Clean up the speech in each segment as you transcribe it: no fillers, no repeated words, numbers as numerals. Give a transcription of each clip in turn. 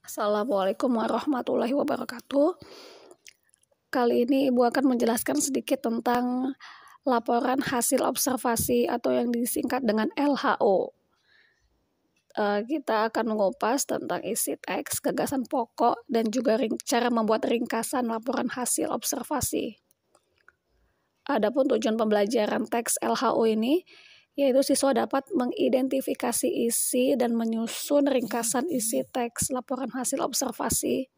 Assalamualaikum warahmatullahi wabarakatuh. Kali ini Ibu akan menjelaskan sedikit tentang laporan hasil observasi atau yang disingkat dengan LHO. Kita akan mengupas tentang isi teks, gagasan pokok, dan juga cara membuat ringkasan laporan hasil observasi. Adapun tujuan pembelajaran teks LHO ini, yaitu siswa dapat mengidentifikasi isi dan menyusun ringkasan isi teks laporan hasil observasi.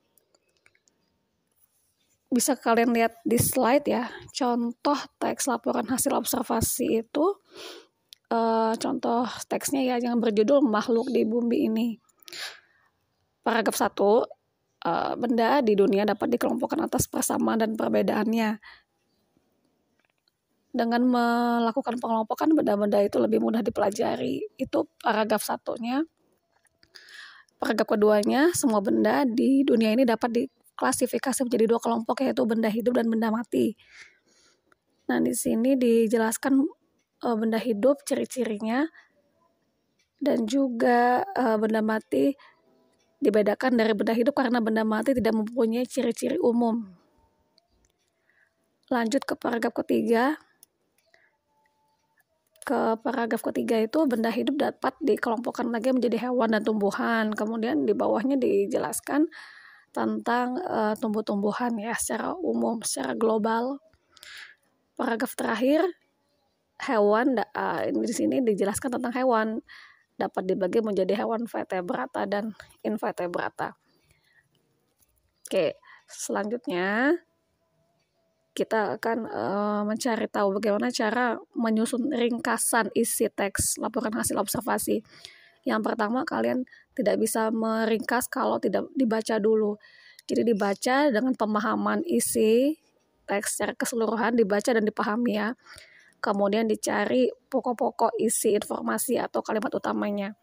Bisa kalian lihat di slide ya, contoh teks laporan hasil observasi itu, contoh teksnya ya yang berjudul Makhluk di Bumi Ini. Paragraf 1, benda di dunia dapat dikelompokkan atas persamaan dan perbedaannya. Dengan melakukan pengelompokan benda-benda itu lebih mudah dipelajari. Itu paragraf 1-nya. Paragraf keduanya, semua benda di dunia ini dapat diklasifikasi menjadi 2 kelompok, yaitu benda hidup dan benda mati. Nah, di sini dijelaskan benda hidup, ciri-cirinya, dan juga benda mati dibedakan dari benda hidup karena benda mati tidak mempunyai ciri-ciri umum. Lanjut ke paragraf ketiga. Ke paragraf ketiga itu benda hidup dapat dikelompokkan lagi menjadi hewan dan tumbuhan. Kemudian di bawahnya dijelaskan tentang tumbuh-tumbuhan ya secara umum, secara global. Paragraf terakhir, hewan di sini dijelaskan tentang hewan dapat dibagi menjadi hewan vertebrata dan invertebrata. Oke, selanjutnya kita akan mencari tahu bagaimana cara menyusun ringkasan isi teks laporan hasil observasi. Yang pertama, kalian tidak bisa meringkas kalau tidak dibaca dulu. Jadi dibaca dengan pemahaman isi teks secara keseluruhan, dibaca dan dipahami ya. Kemudian dicari pokok-pokok isi informasi atau kalimat utamanya.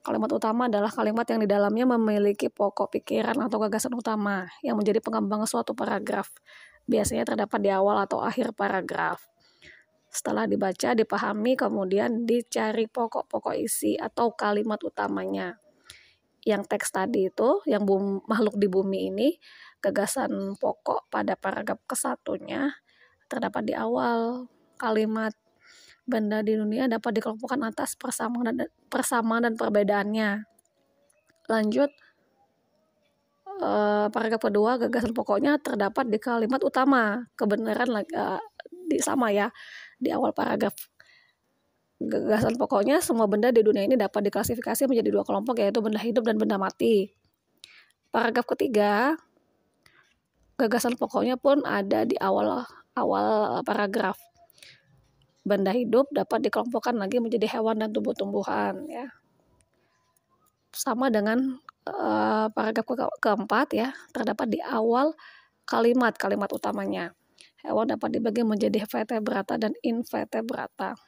Kalimat utama adalah kalimat yang di dalamnya memiliki pokok pikiran atau gagasan utama yang menjadi pengembangan suatu paragraf. Biasanya terdapat di awal atau akhir paragraf. Setelah dibaca, dipahami, kemudian dicari pokok-pokok isi atau kalimat utamanya. Yang teks tadi itu, yang makhluk di bumi ini, gagasan pokok pada paragraf ke-1-nya terdapat di awal kalimat. Benda di dunia dapat dikelompokkan atas persamaan dan perbedaannya. Lanjut, paragraf kedua, gagasan pokoknya terdapat di kalimat utama. Kebenaran sama ya di awal paragraf. Gagasan pokoknya semua benda di dunia ini dapat diklasifikasi menjadi 2 kelompok, yaitu benda hidup dan benda mati. Paragraf ketiga, gagasan pokoknya pun ada di awal paragraf. Benda hidup dapat dikelompokkan lagi menjadi hewan dan tumbuh-tumbuhan ya. Sama dengan paragraf keempat ya, terdapat di awal kalimat utamanya. Hewan dapat dibagi menjadi vertebrata dan invertebrata.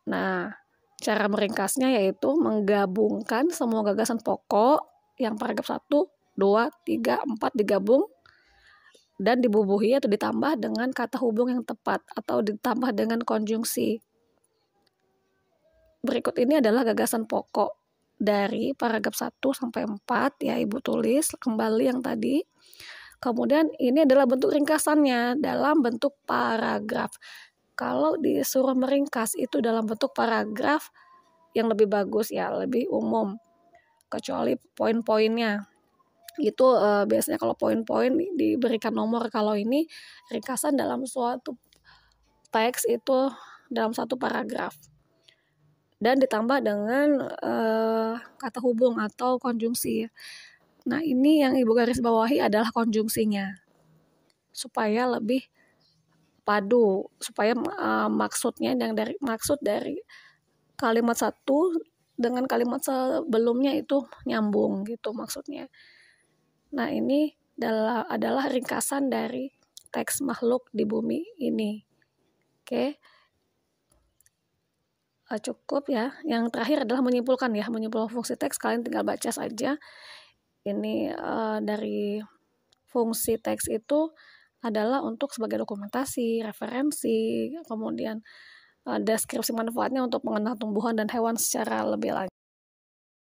Nah, cara meringkasnya yaitu menggabungkan semua gagasan pokok yang paragraf 1, 2, 3, 4 digabung dan dibubuhi atau ditambah dengan kata hubung yang tepat atau ditambah dengan konjungsi. Berikut ini adalah gagasan pokok dari paragraf 1 sampai 4 ya, Ibu tulis kembali yang tadi. Kemudian ini adalah bentuk ringkasannya dalam bentuk paragraf. Kalau disuruh meringkas itu dalam bentuk paragraf yang lebih bagus ya, lebih umum. Kecuali poin-poinnya. Itu biasanya kalau poin-poin diberikan nomor, kalau ini ringkasan dalam suatu teks itu dalam satu paragraf dan ditambah dengan kata hubung atau konjungsi. Nah, ini yang Ibu garis bawahi adalah konjungsinya supaya lebih padu, supaya maksud dari kalimat 1 dengan kalimat sebelumnya itu nyambung gitu maksudnya. Nah, ini adalah ringkasan dari teks Makhluk di Bumi Ini. Oke. Cukup ya. Yang terakhir adalah menyimpulkan fungsi teks. Kalian tinggal baca saja. Ini dari fungsi teks itu adalah untuk sebagai dokumentasi, referensi, kemudian deskripsi manfaatnya untuk mengenal tumbuhan dan hewan secara lebih lanjut.